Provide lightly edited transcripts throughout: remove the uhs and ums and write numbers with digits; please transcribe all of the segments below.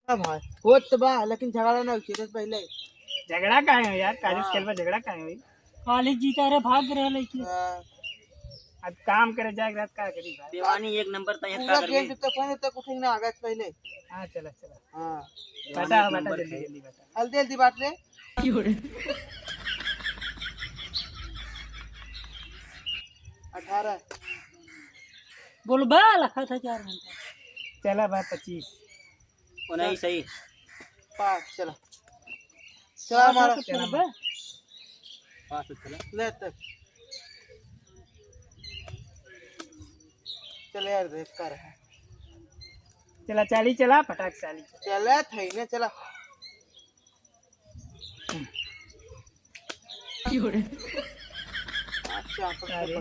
हाँ भाई होत तो बा लेकिन झगड़ा ना उछेरे पहले। झगड़ा काहे हो यार? काजस खेल पर झगड़ा काहे हुई? कॉलेज जीता रे भाग रहे लड़की। हाँ, अब काम करे जाए रात का करी भाई। दीवानी एक नंबर तक पूरा गेम जब तक कोई तक उठेंगे ना आगे पहले। हाँ चला चला हाँ बता बता जल्दी जल्दी बता। हल्दी हल्दी बात ले। 18 बोल बा लखा था 4 घंटा। चला भाई 25 नहीं सही 5 चला चला मारा चल बा पास चला ले तक चल यार देख कर चला 40 चला फटाक 40 चला थई ने चला अच्छा अरे।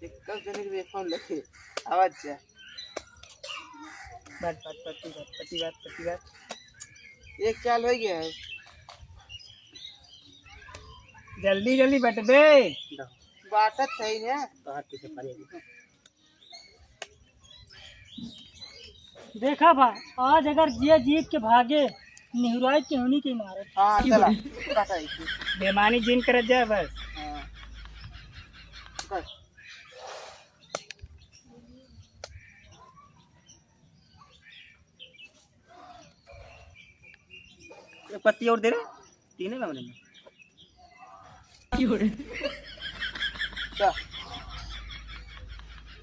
एक जने के फोन लगे आवाज जा बात बात पति बात एक चाल हो गया है। जल्दी जल्दी बट दे। बाटत थई ने तो हाथ पीछे पड़ेगी देखा बा आज अगर ये जीत के भागे निहुराई के होनी के मारे। हाँ चला काटा इसे। बेमानी जिन कर जाए बस। हाँ कर एक पत्ती और दे रहे तीन है मैंने चल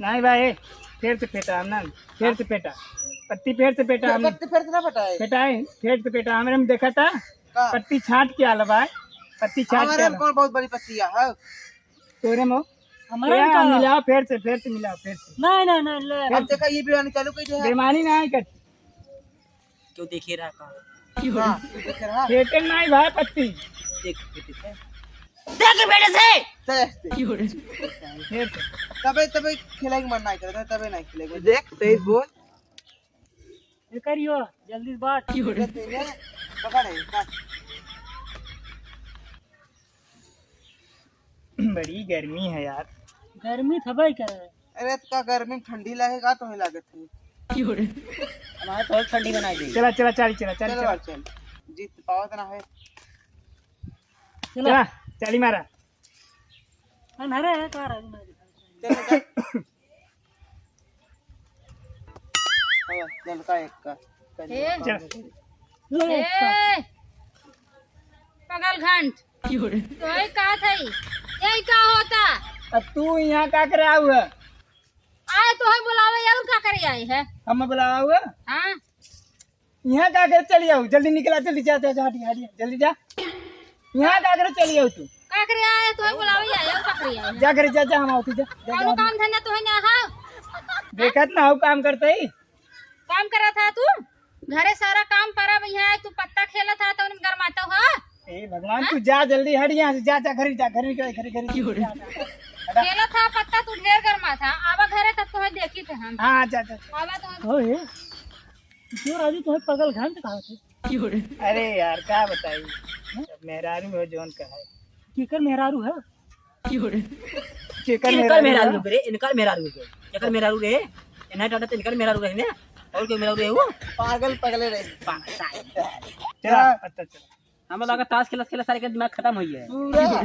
नहीं भाई फिर से पेटा हम ना फिर से पेटा पत्ती फिर से पेटा हम फिर से ना फटाए पेटाए फिर से पेटा हमने में देखा था का पत्ती छाट के आला भाई पत्ती छाट के हमारे आला कौन बहुत बड़ी पत्तियां है। तोरे में हमारे क्या मिलाओ फिर से मिलाओ फिर से नहीं ले अब देखा ये भी आने चालू कर दिया है। बेमानी नहीं करती क्यों देखे रहा का हाँ देख रहा फेंके नहीं भाई पत्ती देख बेटे से देख बेटे से चल ऐसे फिर से तबे तबे खेलेंगे मन नहीं करता तबे नहीं खेलेंगे देख तेज बोल ये करियो जल्दी बात तेरे पकड़ है काट। बड़ी गर्मी है यार। गर्मी थबाई करे। अरे तो का गर्मी में ठंडी लगेगा तो ही लागत है। हमारे तो ठंडी बनाई दी चला चला चाली चला चल चल बार चल जीत पावत ना है। चला चाली मारा अनहरे है का राज में चल चल चल का एक का चल पगल घंट तो ये का थई यही का होता अब तू यहाँ का करे हुआ आए तो है बुलावे और का करे आए है। हम बुलावा हुआ हाँ यहाँ का करे चली जाओ जल्दी निकला जल्दी जा हटी हटी जल्दी जा यहाँ का करे चली जाओ तू का करे आए तो है बुलावे आए और का करे आए जा करे जा हम आओ तू जा कौन काम धंधा तो है ना। हाँ देखत ना हो काम करते ही काम करा था तू घरे सारा काम पड़ा भैया तू पत्ता खेला था तो गरमाता हो। ए भगवान तू जा जल्दी हट यहाँ से जा घर निकल खेला था पत्ता तू ढेर गरमा था आवा घरे तब तो देखी थे हम हाँ जा आवा तो हो ये क्यों राजू तुम्हें पगल घंट कहा थे। अरे यार क्या बताइए मेहरारू हो जोन का है केकर मेहरारू है चिकन इनका मेहरारू रे इनका मेहरारू रे इनका मेहरारू रे इन्हें टाटा तो इनका मेहरारू रे ने और कोई मेहरारू रे वो पागल पगले रहे चला पत्ता चला हमें लगा ताश खेला सारे का दिमाग खत्म हो गया पूरा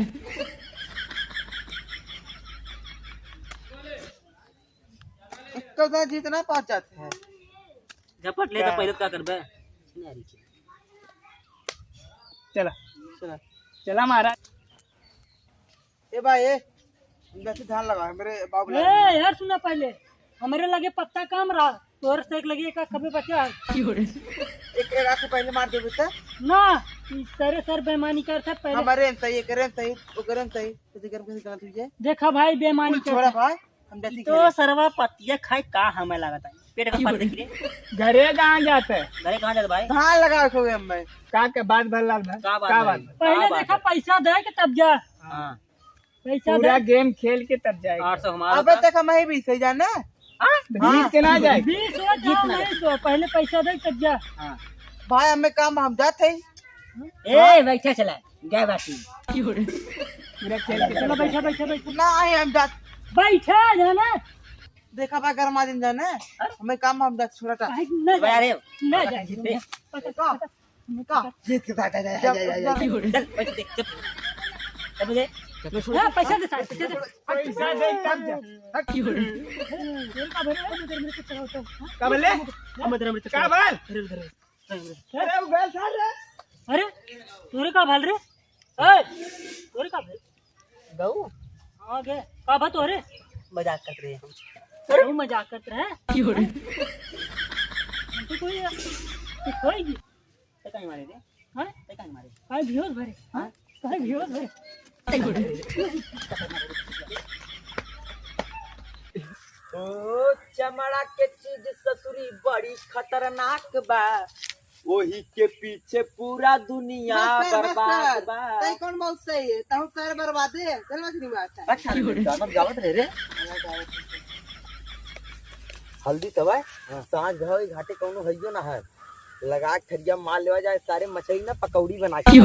इसको तो जीतना पास जाते हैं। झपट ले तो पहले क्या करबे चला चला चला महाराज ए भाई ए वैसे ध्यान लगा मेरे बाबू ए यार सुना पहले हमारे लगे पत्ता काम रहा तोर से एक लगे का कभी बचा एक आंख पहले मार दे बेटा ना सरे सर बेईमानी करता पहले हमारे सही करें सही वो करें सही तो कर कैसे गलत हुई है। देखा भाई बेईमानी छोड़ा भाई हम जाती तो सरवा पत्तियां खाए का हमें लगा था पेट का पत्ती रे घरे कहाँ जाते है घरे कहां जाते भाई धान लगा रखे हुए हम का के बात भल्ला भाई का का बात बात पहले देखा पैसा दे के तब जा हां पैसा पूरा दे गेम खेल के तब जाएगा 800 हमारा अब तक हम भी सही जाना जीत के ना जाए 20 हो जाओ नहीं तो पहले पैसा दे तब जा हां भाई हमें काम हम जाते हैं। ए बैठा चला गए बाटी पूरा खेल के चलो बैठा बैठा बैठा ना ही हम जाते बैठा जाना देखा बा गरमा दिन जाने हमें काम हम देख छोटा टा न भाई अरे न जाए का जीत के साथ जा चल पैसे दे चल चल मुझे हाँ, पैसा दे पैसा दे पैसा दे तब जा तेल का भरे मेरे को चलाओ का बोले हम तेरा मृत्यु का बोल अरे अरे वो बैल था रे अरे तोरे का भाल रे ए तोरे का भाल गऊ हाँ गे का बा तोरे मजाक कर रहे हैं हम तू मजाक करत रहे तू कोई होएगी कहीं मारे रे हां कहीं मारे काय व्यूज भरे हां काय व्यूज भरे ओ चमड़ा के चीज ससुरी बड़ी खतरनाक बा वही के पीछे पूरा दुनिया बर्बाद बा तई कौन बहुत सही है तहु कर बर्बाद है चल मछली बात है अच्छा गाना गावत रहे रे हल्दी तबाय सांझ भाई घाटे कौनो हइयो ना है लगा के थरिया मार लेवा जाए सारे मछली ना पकौड़ी बना के